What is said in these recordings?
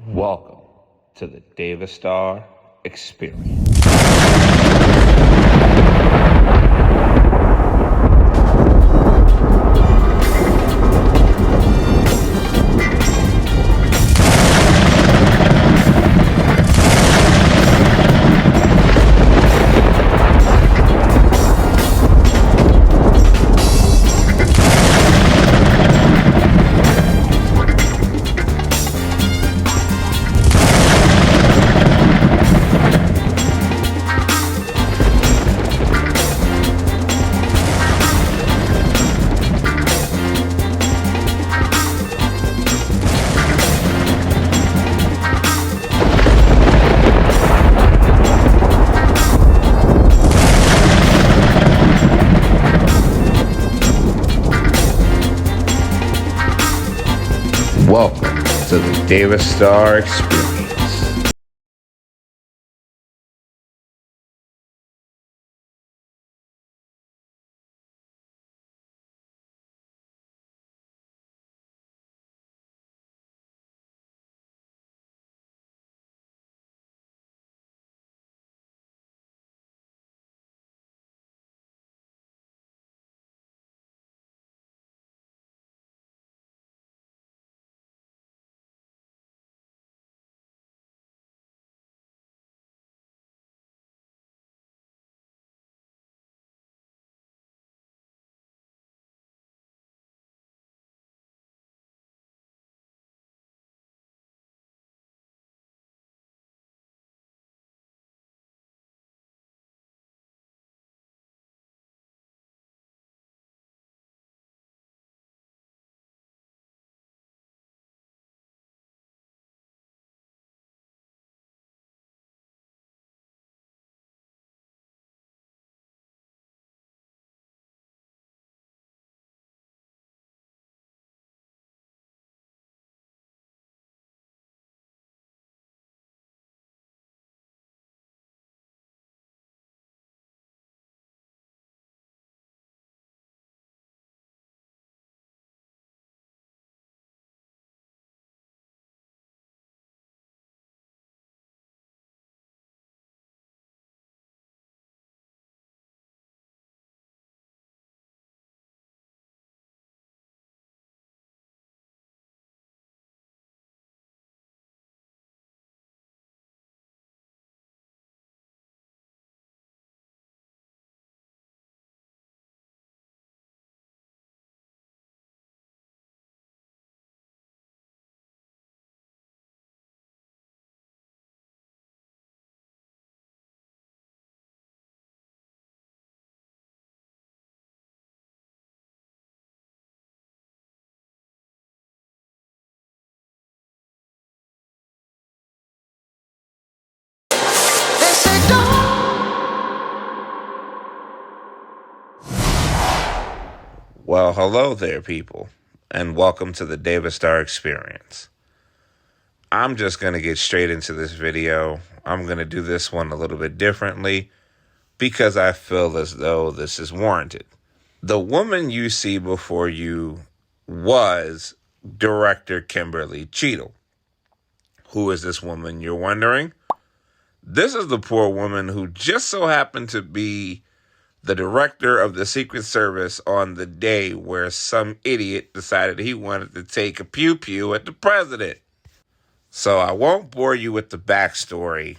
Welcome to the Davistar experience. Welcome to the Davistar experience. Well, hello there, people, and welcome to the Davistar experience. I'm just going to get straight into this video. I'm going to do this one a little bit differently because I feel as though this is warranted. The woman you see before you was Director Kimberly Cheadle. Who is this woman, you're wondering? This is the poor woman who just so happened to be the director of the Secret Service on the day where some idiot decided he wanted to take a pew-pew at the president. So I won't bore you with the backstory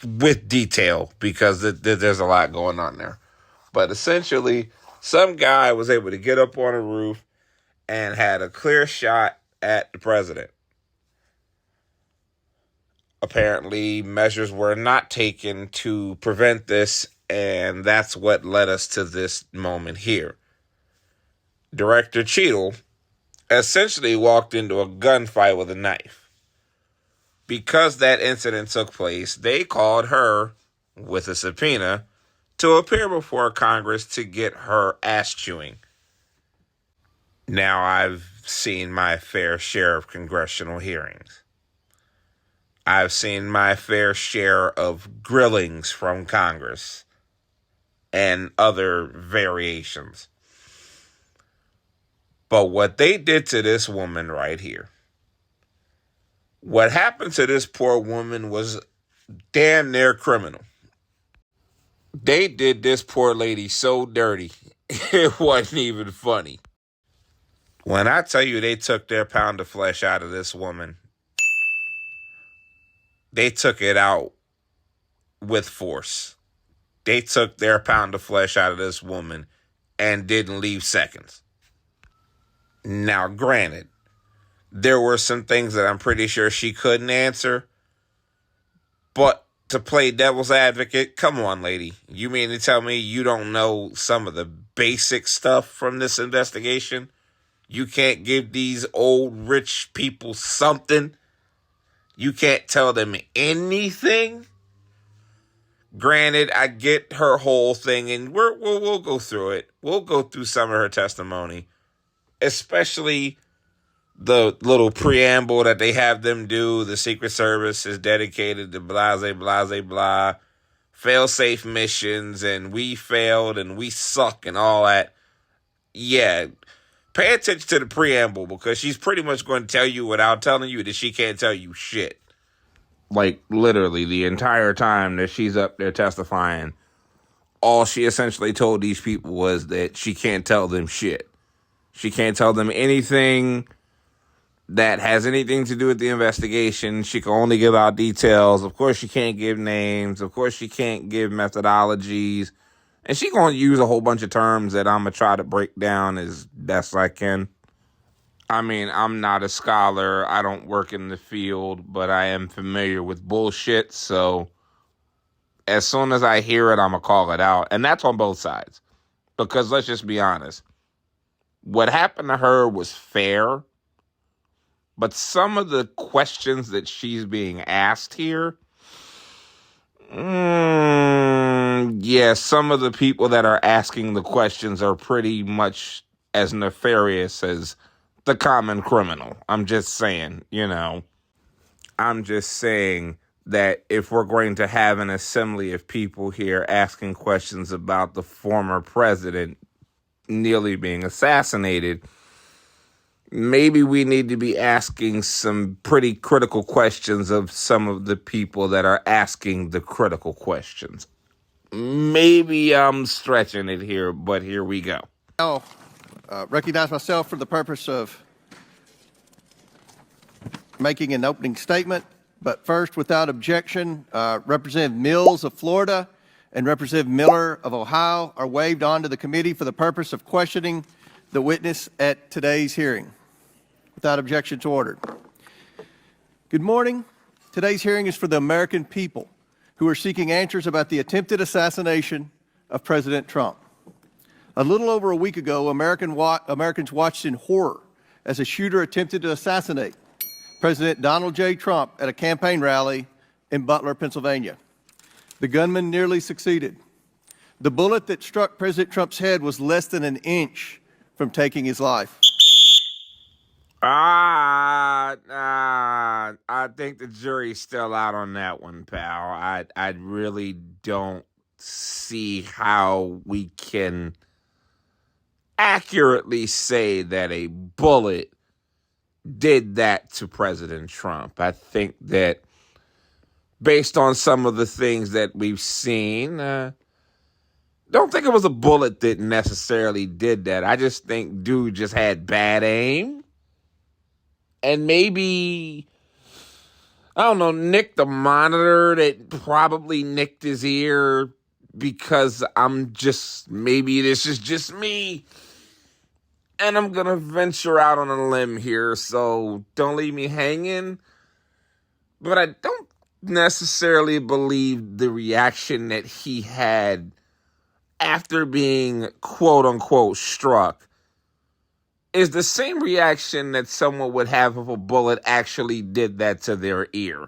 with detail because there's a lot going on there. But essentially, some guy was able to get up on a roof and had a clear shot at the president. Apparently, measures were not taken to prevent this, and that's what led us to this moment here. Director Cheadle essentially walked into a gunfight with a knife. Because that incident took place, they called her with a subpoena to appear before Congress to get her ass chewing. Now, I've seen my fair share of congressional hearings. I've seen my fair share of grillings from Congress and other variations. But what they did to this woman right here, What happened to this poor woman was damn near criminal. They did this poor lady so dirty, it wasn't even funny. When I tell you they took their pound of flesh out of this woman, they took it out with force. They took their pound of flesh out of this woman and didn't leave seconds. Now, granted, there were some things that I'm pretty sure she couldn't answer, but to play devil's advocate, come on, lady. You mean to tell me you don't know some of the basic stuff from this investigation? You can't give these old rich people something? You can't tell them anything? Granted, I get her whole thing, and we'll go through it. We'll go through some of her testimony, especially the little preamble that they have them do. The Secret Service is dedicated to blah, blah, blah, blah, fail-safe missions, and we failed, and we suck, and all that. Yeah, pay attention to the preamble, because she's pretty much going to tell you without telling you that she can't tell you shit. Like, literally, the entire time that she's up there testifying, all she essentially told these people was that she can't tell them shit. She can't tell them anything that has anything to do with the investigation. She can only give out details. Of course, she can't give names. Of course, she can't give methodologies. And she's going to use a whole bunch of terms that I'm going to try to break down as best I can. I mean, I'm not a scholar. I don't work in the field, but I am familiar with bullshit. So as soon as I hear it, I'm going to call it out. And that's on both sides. Because let's just be honest. What happened to her was fair. But some of the questions that she's being asked here, yeah, some of the people that are asking the questions are pretty much as nefarious as the common criminal. I'm just saying, I'm just saying that if we're going to have an assembly of people here asking questions about the former president nearly being assassinated, maybe we need to be asking some pretty critical questions of some of the people that are asking the critical questions. Maybe I'm stretching it here, but here we go. I'll recognize myself for the purpose of making an opening statement. But first, without objection, Representative Mills of Florida and Representative Miller of Ohio are waived onto the committee for the purpose of questioning the witness at today's hearing. Without objection to order. Good morning. Today's hearing is for the American people who are seeking answers about the attempted assassination of President Trump. A little over a week ago, Americans watched in horror as a shooter attempted to assassinate President Donald J. Trump at a campaign rally in Butler, Pennsylvania. The gunman nearly succeeded. The bullet that struck President Trump's head was less than an inch from taking his life. I think the jury's still out on that one, pal. I really don't see how we can accurately say that a bullet did that to President Trump. I think that based on some of the things that we've seen, don't think it was a bullet that necessarily did that. I just think dude just had bad aim. And maybe, I don't know, nicked the monitor that probably nicked his ear, because maybe this is just me. And I'm going to venture out on a limb here, so don't leave me hanging. But I don't necessarily believe the reaction that he had after being quote-unquote struck is the same reaction that someone would have if a bullet actually did that to their ear.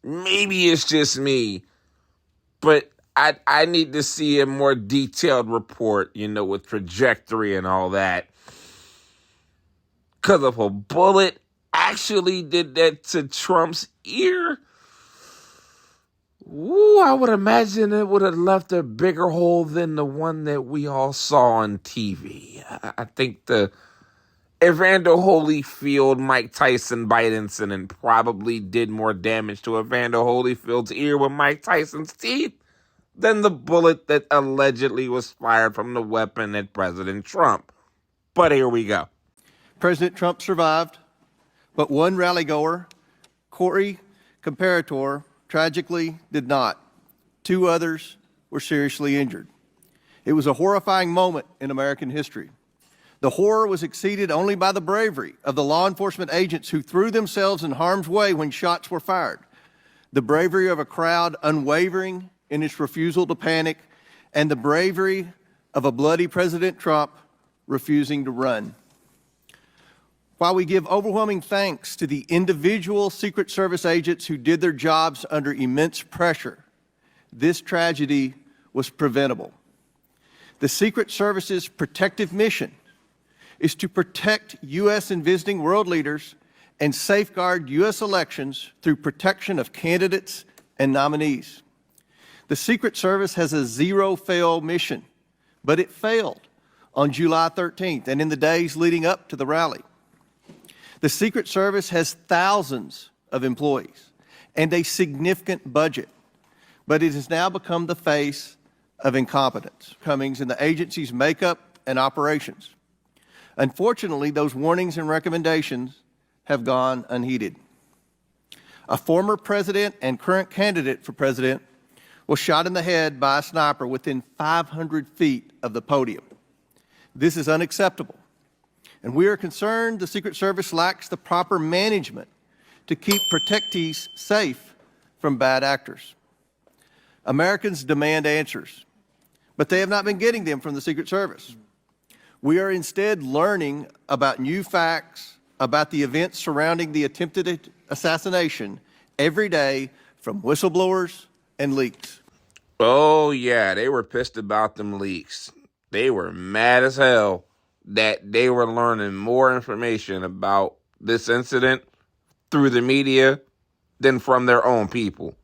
Maybe it's just me, but I need to see a more detailed report, with trajectory and all that. Because if a bullet actually did that to Trump's ear, I would imagine it would have left a bigger hole than the one that we all saw on TV. I think the Evander Holyfield, Mike Tyson bite incident probably did more damage to Evander Holyfield's ear with Mike Tyson's teeth than the bullet that allegedly was fired from the weapon at President Trump. But here we go. President Trump survived, but one rallygoer, Corey Comparator, tragically did not. Two others were seriously injured. It was a horrifying moment in American history. The horror was exceeded only by the bravery of the law enforcement agents who threw themselves in harm's way when shots were fired, the bravery of a crowd unwavering in its refusal to panic, and the bravery of a bloody President Trump refusing to run. While we give overwhelming thanks to the individual Secret Service agents who did their jobs under immense pressure, this tragedy was preventable. The Secret Service's protective mission is to protect U.S. and visiting world leaders and safeguard U.S. elections through protection of candidates and nominees. The Secret Service has a zero-fail mission, but it failed on July 13th and in the days leading up to the rally. The Secret Service has thousands of employees and a significant budget, but it has now become the face of incompetence, Cummings, in the agency's makeup and operations. Unfortunately, those warnings and recommendations have gone unheeded. A former president and current candidate for president was shot in the head by a sniper within 500 feet of the podium. This is unacceptable, and we are concerned the Secret Service lacks the proper management to keep protectees safe from bad actors. Americans demand answers, but they have not been getting them from the Secret Service. We are instead learning about new facts about the events surrounding the attempted assassination every day from whistleblowers and leaks. Oh, yeah, they were pissed about them leaks. They were mad as hell that they were learning more information about this incident through the media than from their own people.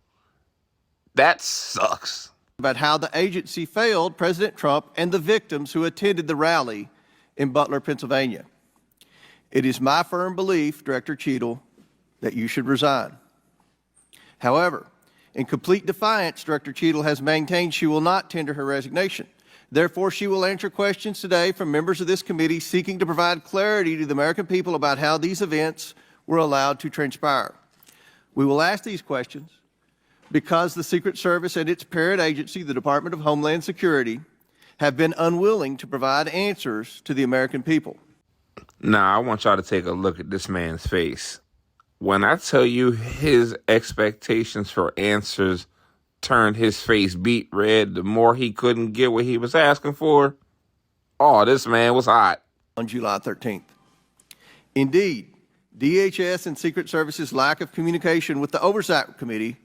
That sucks. About how the agency failed President Trump and the victims who attended the rally in Butler, Pennsylvania. It is my firm belief, Director Cheadle, that you should resign. However, in complete defiance, Director Cheadle has maintained she will not tender her resignation. Therefore, she will answer questions today from members of this committee seeking to provide clarity to the American people about how these events were allowed to transpire. We will ask these questions because the Secret Service and its parent agency, the Department of Homeland Security, have been unwilling to provide answers to the American people. Now, I want y'all to take a look at this man's face. When I tell you his expectations for answers turned his face beet red the more he couldn't get what he was asking for, oh, this man was hot. On July 13th. Indeed, DHS and Secret Service's lack of communication with the Oversight Committee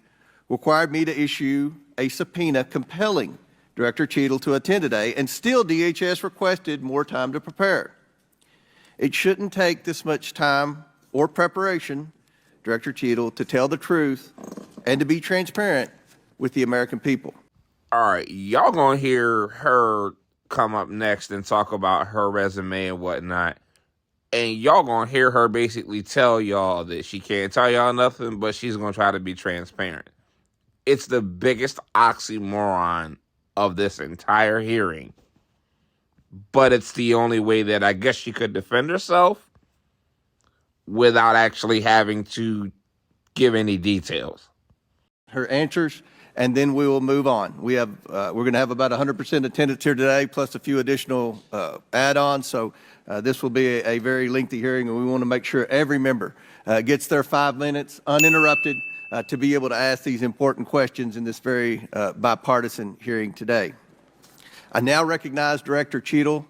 required me to issue a subpoena compelling Director Cheadle to attend today, and still DHS requested more time to prepare. It shouldn't take this much time or preparation, Director Cheadle, to tell the truth and to be transparent with the American people. All right, y'all gonna hear her come up next and talk about her resume and whatnot. And y'all gonna hear her basically tell y'all that she can't tell y'all nothing, but she's gonna try to be transparent. It's the biggest oxymoron of this entire hearing. But it's the only way that I guess she could defend herself without actually having to give any details. Her answers, and then we will move on. We're going to have about 100% attendance here today, plus a few additional add-ons. So this will be a very lengthy hearing, and we want to make sure every member gets their 5 minutes uninterrupted to be able to ask these important questions in this very bipartisan hearing today. I now recognize Director Cheadle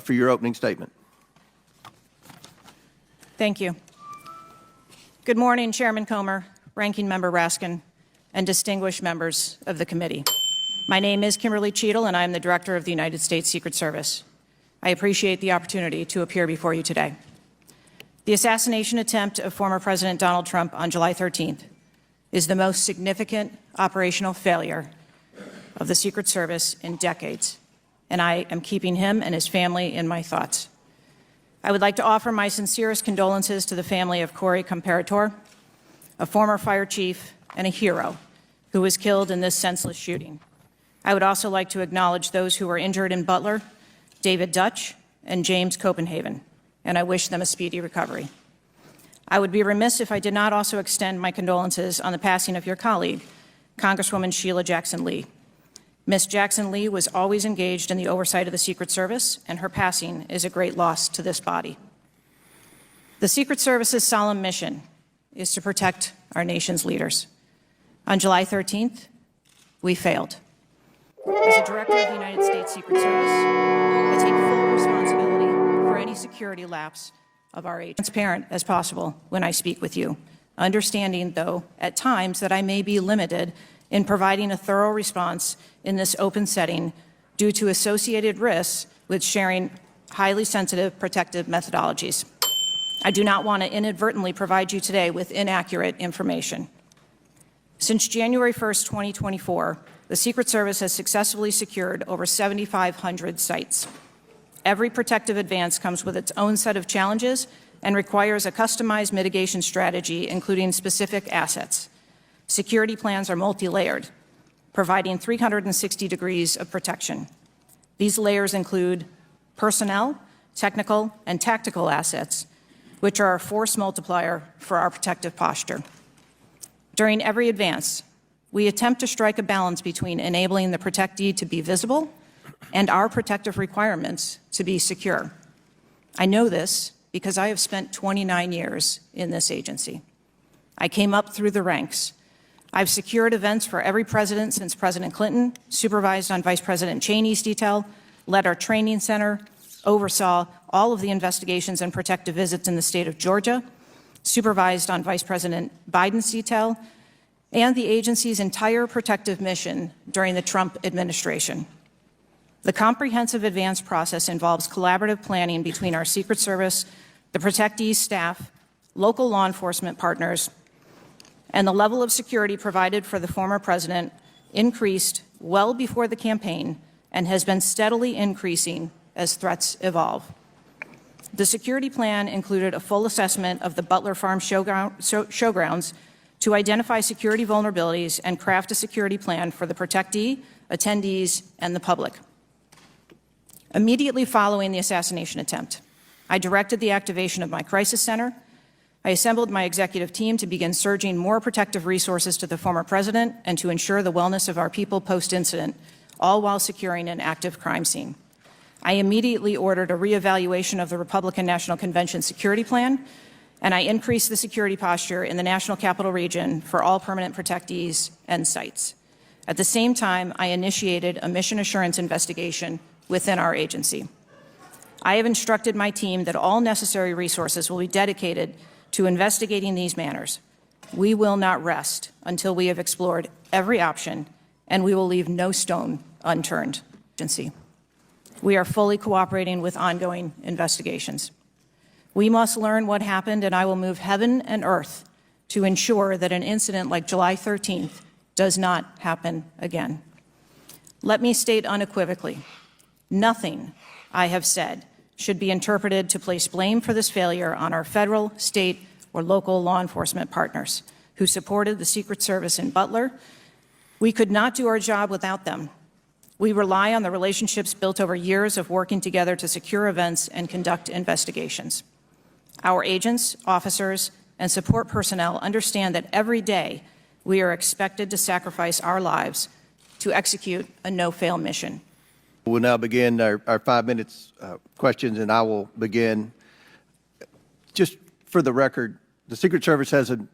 for your opening statement. Thank you. Good morning, Chairman Comer, Ranking Member Raskin, and distinguished members of the committee. My name is Kimberly Cheadle, and I am the Director of the United States Secret Service. I appreciate the opportunity to appear before you today. The assassination attempt of former President Donald Trump on July 13th is the most significant operational failure of the Secret Service in decades, and I am keeping him and his family in my thoughts. I would like to offer my sincerest condolences to the family of Corey Comparator, a former fire chief and a hero who was killed in this senseless shooting. I would also like to acknowledge those who were injured in Butler, David Dutch and James Copenhagen, and I wish them a speedy recovery. I would be remiss if I did not also extend my condolences on the passing of your colleague, Congresswoman Sheila Jackson Lee. Ms. Jackson Lee was always engaged in the oversight of the Secret Service, and her passing is a great loss to this body. The Secret Service's solemn mission is to protect our nation's leaders. On July 13th, we failed. As a director of the United States Secret Service, I take full responsibility for any security lapse of our agency. Transparent as possible when I speak with you, understanding, though, at times that I may be limited in providing a thorough response in this open setting due to associated risks with sharing highly sensitive protective methodologies. I do not want to inadvertently provide you today with inaccurate information. Since January 1st, 2024, the Secret Service has successfully secured over 7,500 sites. Every protective advance comes with its own set of challenges and requires a customized mitigation strategy, including specific assets. Security plans are multi-layered, providing 360 degrees of protection. These layers include personnel, technical, and tactical assets, which are a force multiplier for our protective posture. During every advance, we attempt to strike a balance between enabling the protectee to be visible and our protective requirements to be secure. I know this because I have spent 29 years in this agency. I came up through the ranks. I've secured events for every president since President Clinton, supervised on Vice President Cheney's detail, led our training center, oversaw all of the investigations and protective visits in the state of Georgia, supervised on Vice President Biden's detail, and the agency's entire protective mission during the Trump administration. The comprehensive advance process involves collaborative planning between our Secret Service, the protectee's staff, local law enforcement partners, and the level of security provided for the former president increased well before the campaign and has been steadily increasing as threats evolve. The security plan included a full assessment of the Butler Farm showgrounds to identify security vulnerabilities and craft a security plan for the protectee, attendees, and the public. Immediately following the assassination attempt, I directed the activation of my crisis center. I assembled my executive team to begin surging more protective resources to the former president and to ensure the wellness of our people post-incident, all while securing an active crime scene. I immediately ordered a reevaluation of the Republican National Convention security plan, and I increased the security posture in the National Capital Region for all permanent protectees and sites. At the same time, I initiated a mission assurance investigation within our agency. I have instructed my team that all necessary resources will be dedicated to investigating these matters. We will not rest until we have explored every option, and we will leave no stone unturned. We are fully cooperating with ongoing investigations. We must learn what happened, and I will move heaven and earth to ensure that an incident like July 13th does not happen again. Let me state unequivocally, nothing I have said should be interpreted to place blame for this failure on our federal, state, or local law enforcement partners who supported the Secret Service in Butler. We could not do our job without them. We rely on the relationships built over years of working together to secure events and conduct investigations. Our agents, officers, and support personnel understand that every day we are expected to sacrifice our lives to execute a no-fail mission. We'll now begin our 5 minutes questions, and I will begin. Just for the record, the Secret Service has an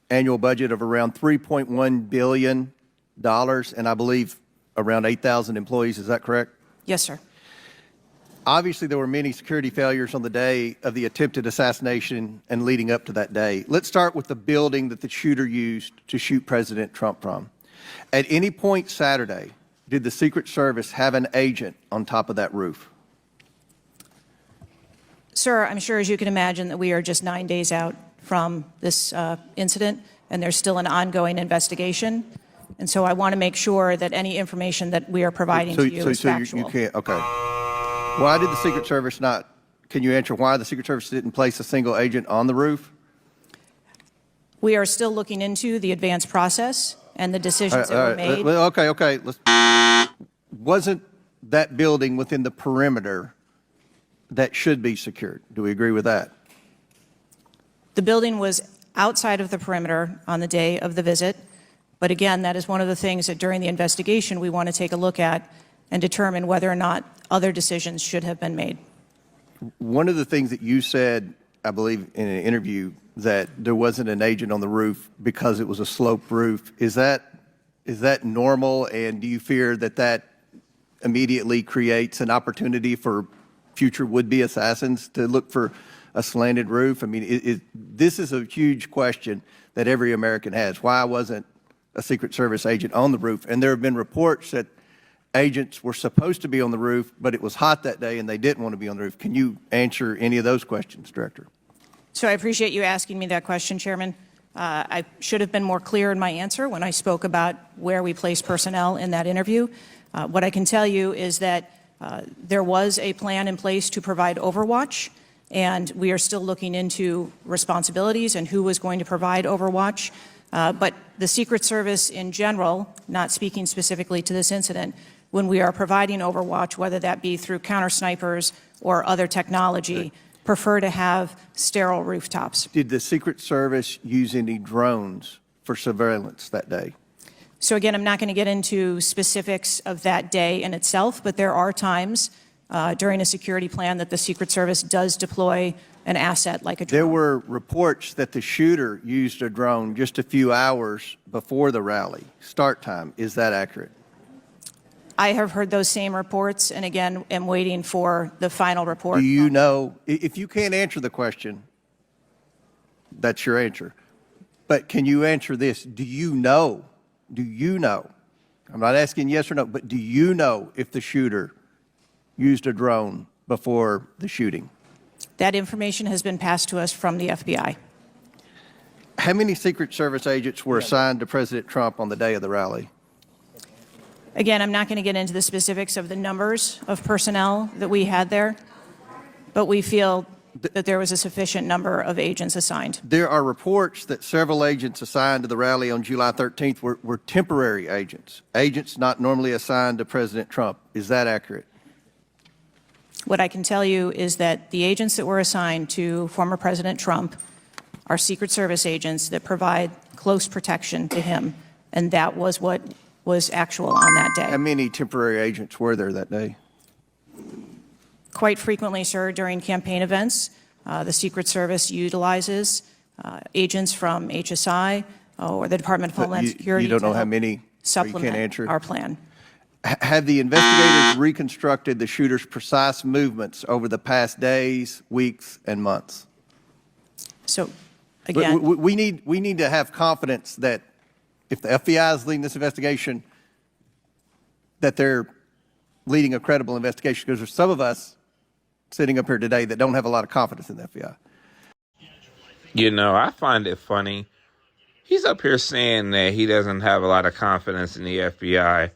annual budget of around $3.1 billion, and I believe around 8,000 employees. Is that correct? Yes, sir. Obviously, there were many security failures on the day of the attempted assassination and leading up to that day. Let's start with the building that the shooter used to shoot President Trump from. At any point Saturday, did the Secret Service have an agent on top of that roof? Sir, I'm sure, as you can imagine, that we are just 9 days out from this incident, and there's still an ongoing investigation. And so I want to make sure that any information that we are providing to you is factual. You can't, okay. Why did the Secret Service not Can you answer why the Secret Service didn't place a single agent on the roof? We are still looking into the advanced process and the decisions that were made. Well, okay. Wasn't that building within the perimeter that should be secured? Do we agree with that? The building was outside of the perimeter on the day of the visit. But again, that is one of the things that during the investigation we want to take a look at and determine whether or not other decisions should have been made. One of the things that you said, I believe, in an interview, that there wasn't an agent on the roof because it was a sloped roof. Is that normal, and do you fear that immediately creates an opportunity for future would-be assassins to look for a slanted roof? I mean, this is a huge question that every American has. Why wasn't a Secret Service agent on the roof? And there have been reports that agents were supposed to be on the roof, but it was hot that day and they didn't want to be on the roof. Can you answer any of those questions, Director? So I appreciate you asking me that question, Chairman. I should have been more clear in my answer when I spoke about where we place personnel in that interview. What I can tell you is that there was a plan in place to provide overwatch, and we are still looking into responsibilities and who was going to provide overwatch. But the Secret Service in general, not speaking specifically to this incident, when we are providing overwatch, whether that be through counter snipers or other technology, prefer to have sterile rooftops. Did the Secret Service use any drones for surveillance that day? So again, I'm not going to get into specifics of that day in itself, but there are times during a security plan that the Secret Service does deploy an asset like a drone. There were reports that the shooter used a drone just a few hours before the rally start time. Is that accurate? I have heard those same reports, and again, am waiting for the final report. Do you know, if you can't answer the question, that's your answer. But can you answer this? Do you know, I'm not asking yes or no, but do you know if the shooter used a drone before the shooting? That information has been passed to us from the FBI. How many Secret Service agents were assigned to President Trump on the day of the rally? Again, I'm not going to get into the specifics of the numbers of personnel that we had there, but we feel that there was a sufficient number of agents assigned. There are reports that several agents assigned to the rally on July 13th were temporary agents, agents not normally assigned to President Trump. Is that accurate? What I can tell you is that the agents that were assigned to former President Trump are Secret Service agents that provide close protection to him, and that was what was actual on that day. How many temporary agents were there that day? Quite frequently, sir, during campaign events, the Secret Service utilizes agents from HSI or the Department of Homeland Security. You don't know how many? Supplement you can't answer? our plan. Have the investigators reconstructed the shooter's precise movements over the past days, weeks, and months? So, again, we need to have confidence that if the FBI is leading this investigation, that they're leading a credible investigation, because there's some of us sitting up here today that don't have a lot of confidence in the FBI. You know, I find it funny. He's up here saying that he doesn't have a lot of confidence in the FBI.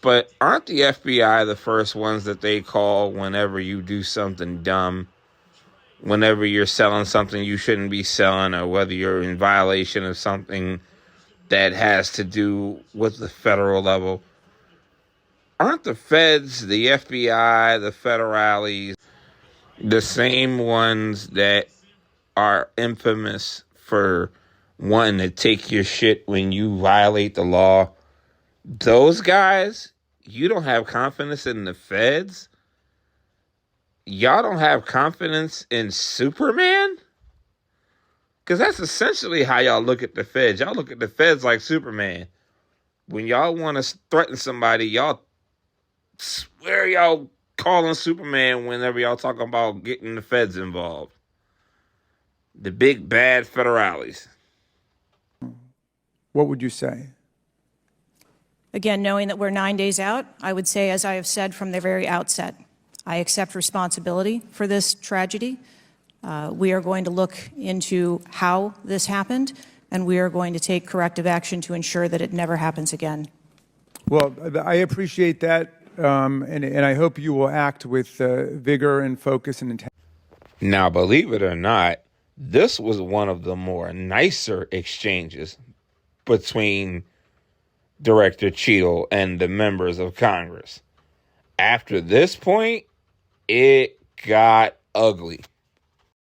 But aren't the FBI the first ones that they call whenever you do something dumb? Whenever you're selling something you shouldn't be selling, or whether you're in violation of something that has to do with the federal level? Aren't the feds, the FBI, the federales, the same ones that are infamous for wanting to take your shit when you violate the law? Those guys, you don't have confidence in the feds? Y'all don't have confidence in Superman? Because that's essentially how y'all look at the feds. Y'all look at the feds like Superman. When y'all want to threaten somebody, y'all swear y'all calling Superman whenever y'all talking about getting the feds involved. The big bad federales. What would you say? again, knowing that we're 9 days out, I would say, as I have said from the very outset, I accept responsibility for this tragedy. We are going to look into how this happened, and we are going to take corrective action to ensure that it never happens again. Well, I appreciate that. and I hope you will act with vigor and focus and intent. Now, believe it or not, this was one of the more nicer exchanges between Director Cheadle and the members of Congress. After this point, it got ugly.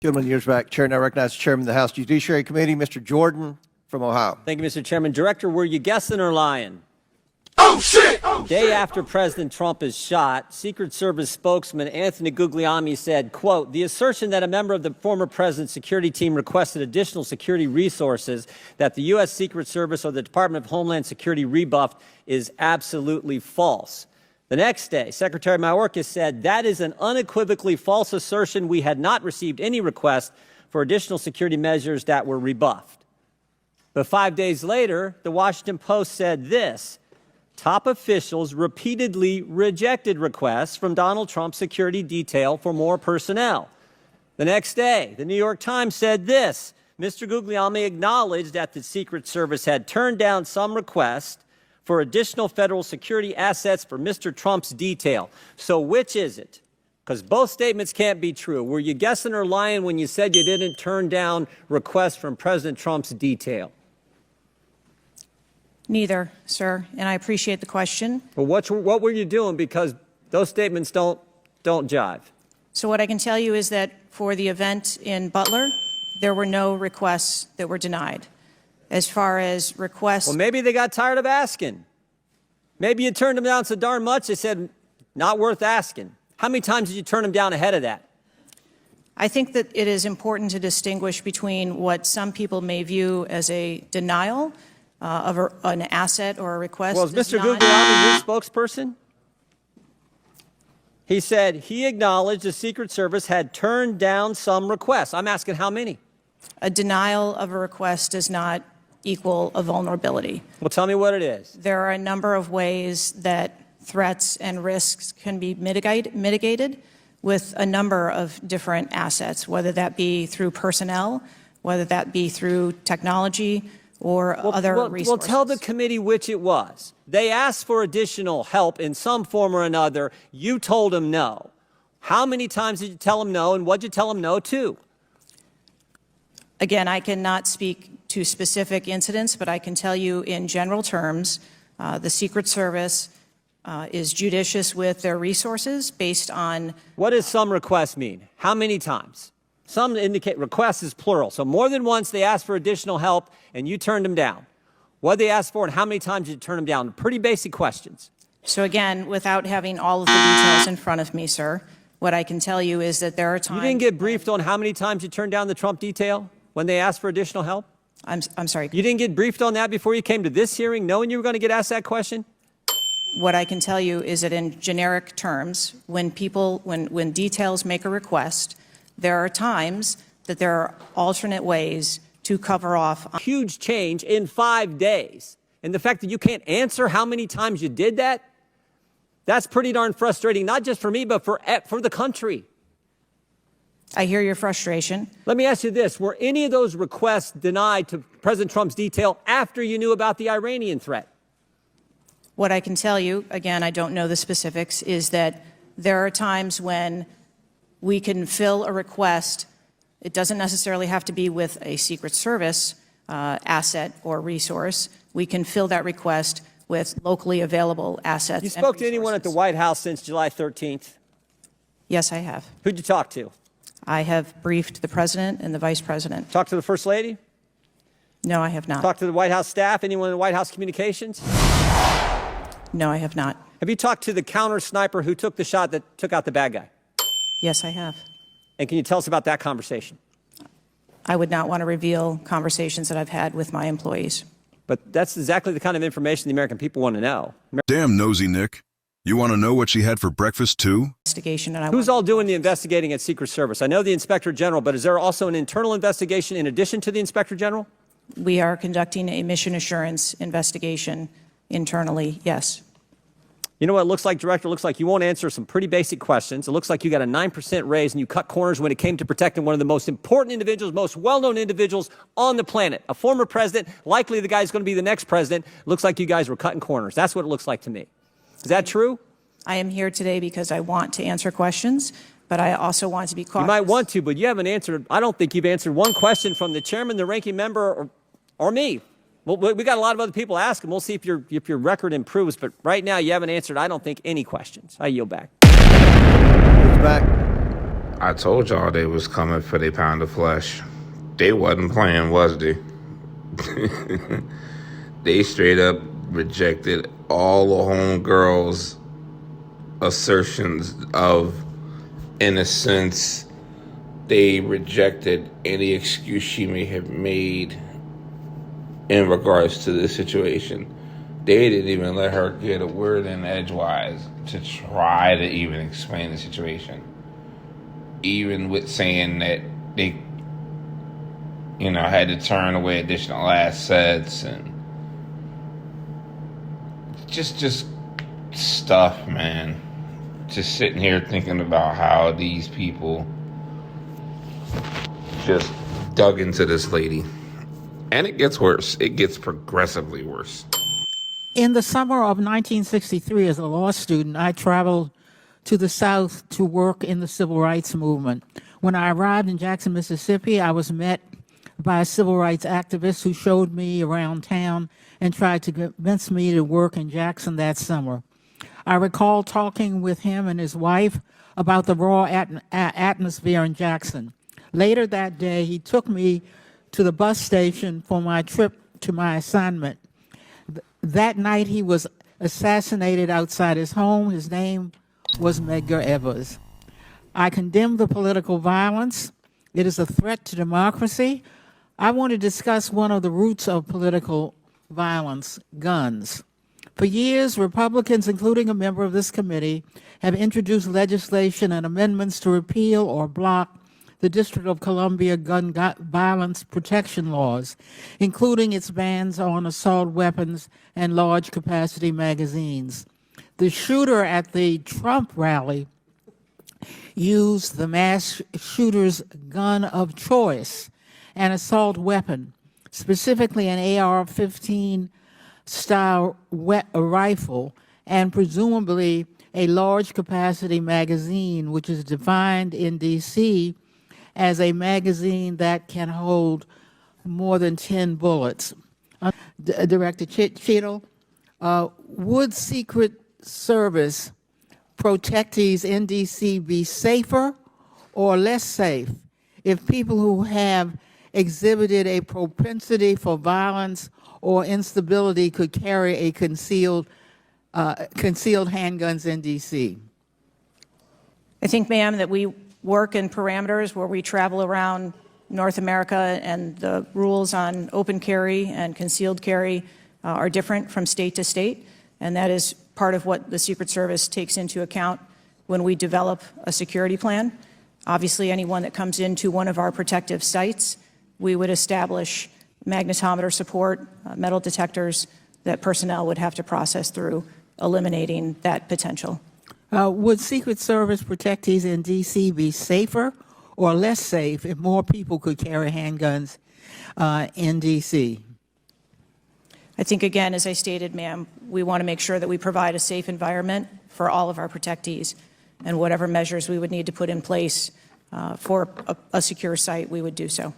Gentleman years back. Chair now recognizes Chairman of the House Judiciary Committee, Mr. Jordan from Ohio. Thank you, Mr. Chairman. Director, were you guessing or lying? Oh, shit! Oh, Day after President Trump is shot, Secret Service spokesman Anthony Guglielmi said, quote, the assertion that a member of the former president's security team requested additional security resources that the U.S. Secret Service or the Department of Homeland Security rebuffed is absolutely false. The next day, Secretary Mayorkas said that is an unequivocally false assertion. We had not received any request for additional security measures that were rebuffed. But 5 days later, the Washington Post said this. Top officials repeatedly rejected requests from Donald Trump's security detail for more personnel. The next day, the New York Times said this. Mr. Guglielmi acknowledged that the Secret Service had turned down some requests for additional federal security assets for Mr. Trump's detail. So which is it? Because both statements can't be true. Were you guessing or lying when you said you didn't turn down requests from President Trump's detail? Neither, sir, and I appreciate the question. Well, what were you doing? Because those statements don't jive. So what I can tell you is that for the event in Butler, there were no requests that were denied. As far as requests... Well, maybe they got tired of asking. Maybe you turned them down so darn much, they said, not worth asking. How many times did you turn them down ahead of that? I think that it is important to distinguish between what some people may view as a denial of an asset or a request. Well, is Mr. Guglielmi your spokesperson? He said he acknowledged the Secret Service had turned down some requests. I'm asking how many? A denial of a request does not equal a vulnerability. Well, tell me what it is. There are a number of ways that threats and risks can be mitigated with a number of different assets, whether that be through personnel, whether that be through technology, or other resources. Well, tell the committee which it was. They asked for additional help in some form or another. You told them no. How many times did you tell them no, and what did you tell them no to? Again, I cannot speak to specific incidents, but I can tell you in general terms, the Secret Service is judicious with their resources based on... What does some requests mean? How many times? Some indicate requests is plural. So more than once they asked for additional help and you turned them down. What did they ask for and how many times did you turn them down? Pretty basic questions. So again, without having all of the details in front of me, sir, what I can tell you is that there are times... You didn't get briefed on how many times you turned down the Trump detail when they asked for additional help? I'm sorry. You didn't get briefed on that before you came to this hearing, knowing you were going to get asked that question? What I can tell you is that in generic terms, when details make a request, there are times that there are alternate ways to cover off. Huge change in 5 days. And the fact that you can't answer how many times you did that, that's pretty darn frustrating, not just for me, but for the country. I hear your frustration. Let me ask you this. Were any of those requests denied to President Trump's detail after you knew about the Iranian threat? What I can tell you, again, I don't know the specifics, is that there are times when we can fill a request. It doesn't necessarily have to be with a Secret Service asset or resource. We can fill that request with locally available assets. You spoke to anyone at the White House since July 13th? Yes, I have. Who'd you talk to? I have briefed the President and the Vice President. Talked to the First Lady? No, I have not. Talked to the White House staff? Anyone in the White House communications? No, I have not. Have you talked to the counter sniper who took the shot that took out the bad guy? Yes, I have. And can you tell us about that conversation? I would not want to reveal conversations that I've had with my employees. But that's exactly the kind of information the American people want to know. Damn nosy Nick. You want to know what she had for breakfast, too? Investigation, and Who's all doing the investigating at Secret Service? I know the Inspector General, but is there also an internal investigation in addition to the Inspector General? We are conducting a mission assurance investigation internally, yes. You know what it looks like, Director? It looks like you won't answer some pretty basic questions. It looks like you got a 9% raise and you cut corners when it came to protecting one of the most important individuals, most well-known individuals on the planet. A former president, likely the guy who's going to be the next president. It looks like you guys were cutting corners. That's what it looks like to me. Is that true? I am here today because I want to answer questions, but I also want to be cautious. You might want to, but you haven't answered. I don't think you've answered one question from the chairman, the ranking member, or me. Well, we got a lot of other people asking. We'll see if your record improves. But right now, you haven't answered, I don't think, any questions. I yield back. He's back. I told y'all they was coming for their pound of flesh. They wasn't playing, was they? They straight up rejected all the homegirls' assertions of innocence. They rejected any excuse she may have made in regards to this situation. They didn't even let her get a word in edgewise to try to even explain the situation. Even with saying that they, had to turn away additional assets and just stuff, man. Just sitting here thinking about how these people just dug into this lady. And it gets worse. It gets progressively worse. In the summer of 1963, as a law student, I traveled to the South to work in the civil rights movement. When I arrived in Jackson, Mississippi, I was met by a civil rights activist who showed me around town and tried to convince me to work in Jackson that summer. I recall talking with him and his wife about the raw atmosphere in Jackson. Later that day, he took me to the bus station for my trip to my assignment. That night, he was assassinated outside his home. His name was Medgar Evers. I condemn the political violence. It is a threat to democracy. I want to discuss one of the roots of political violence, guns. For years, Republicans, including a member of this committee, have introduced legislation and amendments to repeal or block the District of Columbia gun violence protection laws, including its bans on assault weapons and large capacity magazines. The shooter at the Trump rally used the mass shooter's gun of choice, an assault weapon, specifically an AR-15 style rifle, and presumably a large capacity magazine, which is defined in D.C. as a magazine that can hold more than 10 bullets. Director Cheadle, would Secret Service protectees in D.C. be safer or less safe if people who have exhibited a propensity for violence or instability could carry a concealed handguns in D.C.? I think, ma'am, that we work in parameters where we travel around North America, and the rules on open carry and concealed carry are different from state to state, and that is part of what the Secret Service takes into account when we develop a security plan. Obviously, anyone that comes into one of our protective sites, we would establish magnetometer support, metal detectors that personnel would have to process through, eliminating that potential. Would Secret Service protectees in D.C. be safer or less safe if more people could carry handguns in D.C.? I think, again, as I stated, ma'am, we want to make sure that we provide a safe environment for all of our protectees, and whatever measures we would need to put in place for a secure site, we would do so.